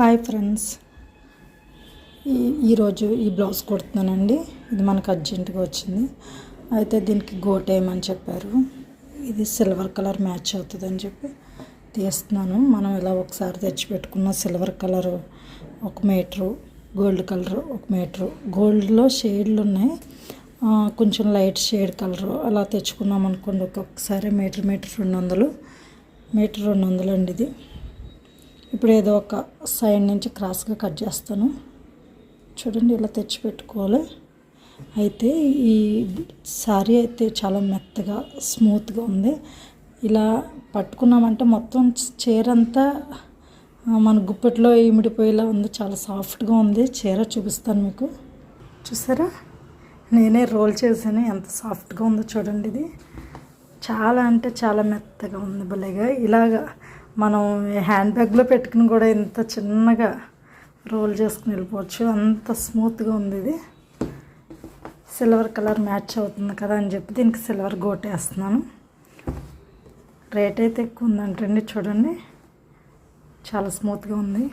Hi friends, ఈరోజు ఈ blouse కుడుతున్నానండి. ఇది మనకు అర్జెంటుగా వచ్చింది. అయితే దీనికి గోట్ వేయమని చెప్పారు. ఇది సిల్వర్ కలర్ మ్యాచ్ అవుతుందని చెప్పి తీస్తున్నాను. మనం ఇలా ఒకసారి తెచ్చిపెట్టుకున్న silver colour 1 metre, gold colour 1 metre, గోల్డ్లో షేడ్లు ఉన్నాయి, కొంచెం లైట్ షేడ్ కలరు అలా తెచ్చుకున్నాం అనుకోండి. ఒక్కొక్కసారి మీటర్ 200 అండి ఇది. ఇప్పుడు ఏదో ఒక సైడ్ నుంచి క్రాస్గా కట్ చేస్తాను. చూడండి, ఇలా తెచ్చి పెట్టుకోవాలి. అయితే ఈ శారీ అయితే చాలా మెత్తగా స్మూత్గా ఉంది. ఇలా పట్టుకున్నామంటే మొత్తం చీర అంతా మన గుప్పెట్లో ఇమిడిపోయేలా ఉంది. చాలా సాఫ్ట్గా ఉంది. చీర చూపిస్తాను మీకు. చూసారా, నేనే రోల్ చేశాను. ఎంత సాఫ్ట్గా ఉందో చూడండి. ఇది చాలా అంటే చాలా మెత్తగా ఉంది. భలేగా ఇలాగా మనం హ్యాండ్ బ్యాగ్లో పెట్టుకుని కూడా ఇంత చిన్నగా రోల్ చేసుకుని వెళ్ళిపోవచ్చు. అంత స్మూత్గా ఉంది. ఇది సిల్వర్ కలర్ మ్యాచ్ అవుతుంది కదా అని చెప్పి దీనికి సిల్వర్ గోట్ వేస్తున్నాను. రేట్ అయితే ఎక్కువ ఉందంటండి. చూడండి, చాలా స్మూత్గా ఉంది.